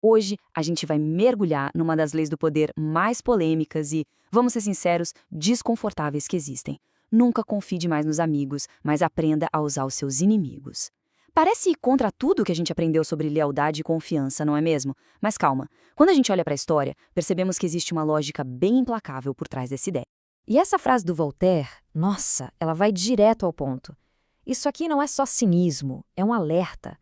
Hoje, a gente vai mergulhar numa das leis do poder mais polêmicas e, vamos ser sinceros, desconfortáveis que existem. Nunca confie demais nos amigos, mas aprenda a usar os seus inimigos. Parece ir contra tudo que a gente aprendeu sobre lealdade e confiança, não é mesmo? Mas calma, quando a gente olha para a história, percebemos que existe uma lógica bem implacável por trás dessa ideia. E essa frase do Voltaire, nossa, ela vai direto ao ponto. Isso aqui não é só cinismo, é um alerta.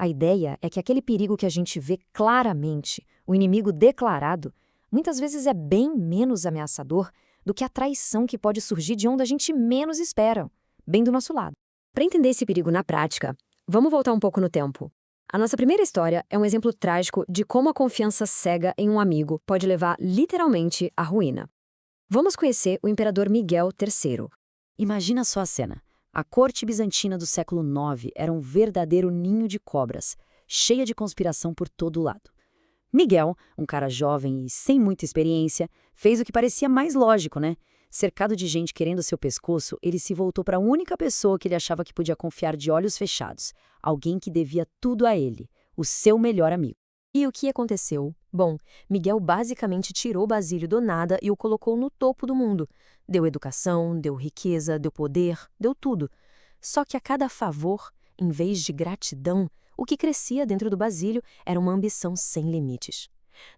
A ideia é que aquele perigo que a gente vê claramente, o inimigo declarado, muitas vezes é bem menos ameaçador do que a traição que pode surgir de onde a gente menos espera, bem do nosso lado. Para entender esse perigo na prática, vamos voltar um pouco no tempo. A nossa primeira história é um exemplo trágico de como a confiança cega em um amigo pode levar literalmente à ruína. Vamos conhecer o imperador Miguel III. Imagina só a cena. A corte bizantina do século IX era um verdadeiro ninho de cobras, cheia de conspiração por todo lado. Miguel, um cara jovem e sem muita experiência, fez o que parecia mais lógico, né? Cercado de gente querendo seu pescoço, ele se voltou para a única pessoa que ele achava que podia confiar de olhos fechados, alguém que devia tudo a ele, o seu melhor amigo. E o que aconteceu? Bom, Miguel basicamente tirou Basílio do nada e o colocou no topo do mundo. Deu educação, deu riqueza, deu poder, deu tudo. Só que a cada favor, em vez de gratidão, o que crescia dentro do Basílio era uma ambição sem limites.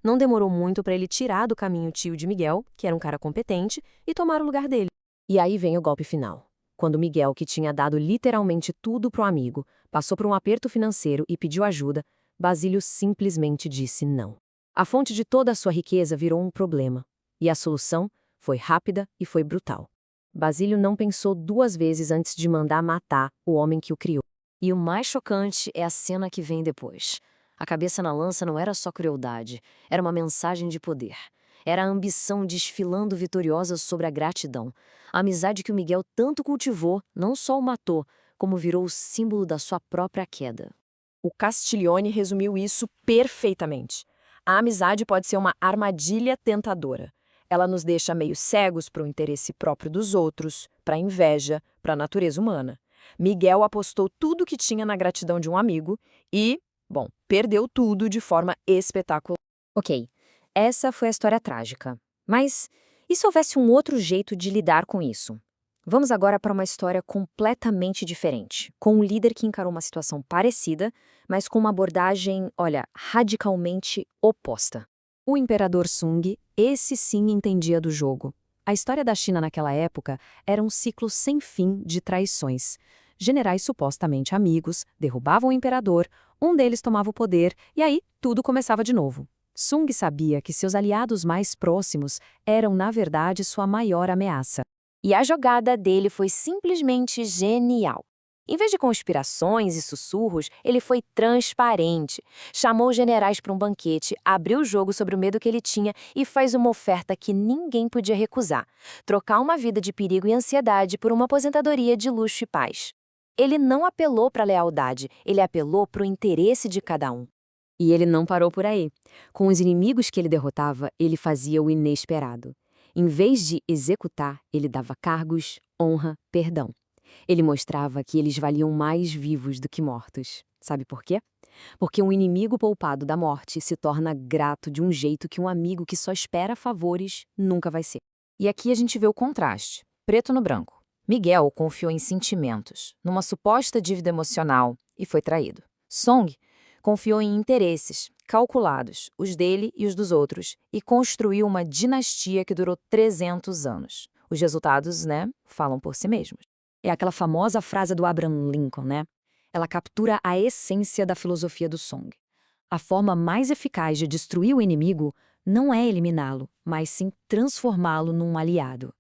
Não demorou muito para ele tirar do caminho o tio de Miguel, que era um cara competente, e tomar o lugar dele. E aí vem o golpe final. Quando Miguel, que tinha dado literalmente tudo pro amigo, passou por um aperto financeiro e pediu ajuda, Basílio simplesmente disse não. A fonte de toda a sua riqueza virou um problema. E a solução foi rápida e foi brutal. Basílio não pensou duas vezes antes de mandar matar o homem que o criou. E o mais chocante é a cena que vem depois. A cabeça na lança não era só crueldade, era uma mensagem de poder. Era a ambição desfilando vitoriosa sobre a gratidão. A amizade que o Miguel tanto cultivou não só o matou, como virou o símbolo da sua própria queda. O Castiglione resumiu isso perfeitamente. A amizade pode ser uma armadilha tentadora. Ela nos deixa meio cegos para o interesse próprio dos outros, para a inveja, para a natureza humana. Miguel apostou tudo que tinha na gratidão de um amigo e, bom, perdeu tudo de forma espetacular. Ok, essa foi a história trágica. Mas e se houvesse um outro jeito de lidar com isso? Vamos agora para uma história completamente diferente, com um líder que encarou uma situação parecida, mas com uma abordagem, olha, radicalmente oposta. O imperador Sung, esse sim entendia do jogo. A história da China naquela época era um ciclo sem fim de traições. Generais supostamente amigos derrubavam o imperador, um deles tomava o poder e aí tudo começava de novo. Sung sabia que seus aliados mais próximos eram, na verdade, sua maior ameaça. E a jogada dele foi simplesmente genial. Em vez de conspirações e sussurros, ele foi transparente. Chamou os generais para um banquete, abriu o jogo sobre o medo que ele tinha e fez uma oferta que ninguém podia recusar: trocar uma vida de perigo e ansiedade por uma aposentadoria de luxo e paz. Ele não apelou para a lealdade, ele apelou para o interesse de cada um. E ele não parou por aí. Com os inimigos que ele derrotava, ele fazia o inesperado. Em vez de executar, ele dava cargos, honra, perdão. Ele mostrava que eles valiam mais vivos do que mortos. Sabe por quê? Porque um inimigo poupado da morte se torna grato de um jeito que um amigo que só espera favores nunca vai ser. E aqui a gente vê o contraste, preto no branco. Miguel confiou em sentimentos, numa suposta dívida emocional, e foi traído. Song confiou em interesses, calculados, os dele e os dos outros, e construiu uma dinastia que durou 300 anos. Os resultados, falam por si mesmos. É aquela famosa frase do Abraham Lincoln, Ela captura a essência da filosofia do Song. A forma mais eficaz de destruir o inimigo não é eliminá-lo, mas sim transformá-lo num aliado.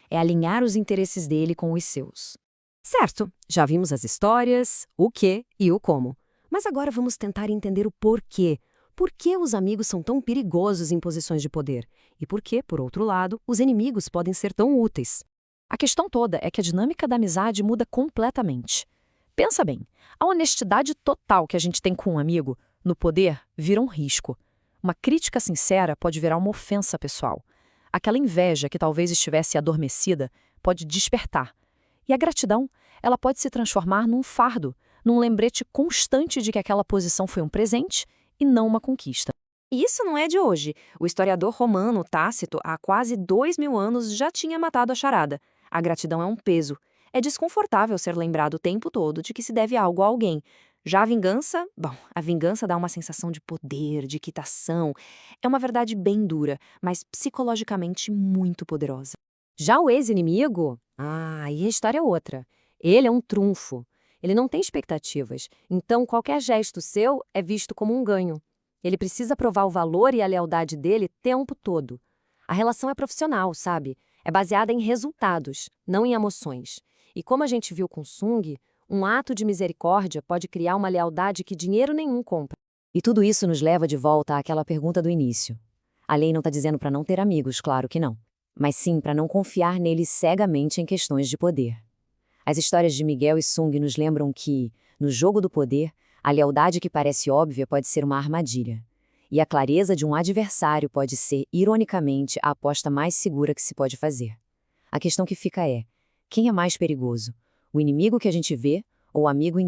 É alinhar os interesses dele com os seus. Certo, já vimos as histórias, o que e o como. Mas agora vamos tentar entender o porquê. Por que os amigos são tão perigosos em posições de poder? E por que, por outro lado, os inimigos podem ser tão úteis? A questão toda é que a dinâmica da amizade muda completamente. Pensa bem, a honestidade total que a gente tem com um amigo, no poder, vira um risco. Uma crítica sincera pode virar uma ofensa pessoal. Aquela inveja que talvez estivesse adormecida pode despertar. E a gratidão, ela pode se transformar num fardo, num lembrete constante de que aquela posição foi um presente e não uma conquista. E isso não é de hoje. O historiador romano Tácito, há quase 2000 anos, já tinha matado a charada. A gratidão é um peso. É desconfortável ser lembrado o tempo todo de que se deve algo a alguém. Já a vingança, bom, a vingança dá uma sensação de poder, de quitação. É uma verdade bem dura, mas psicologicamente muito poderosa. Já o ex-inimigo? Aí a história é outra. Ele é um trunfo. Ele não tem expectativas, então qualquer gesto seu é visto como um ganho. Ele precisa provar o valor e a lealdade dele o tempo todo. A relação é profissional, sabe? É baseada em resultados, não em emoções. E como a gente viu com Sung, um ato de misericórdia pode criar uma lealdade que dinheiro nenhum compra. E tudo isso nos leva de volta àquela pergunta do início. A lei não está dizendo para não ter amigos, claro que não. Mas sim para não confiar neles cegamente em questões de poder. As histórias de Miguel e Sung nos lembram que, no jogo do poder, a lealdade que parece óbvia pode ser uma armadilha. E a clareza de um adversário pode ser, ironicamente, a aposta mais segura que se pode fazer. A questão que fica é: quem é mais perigoso? O inimigo que a gente vê ou o amigo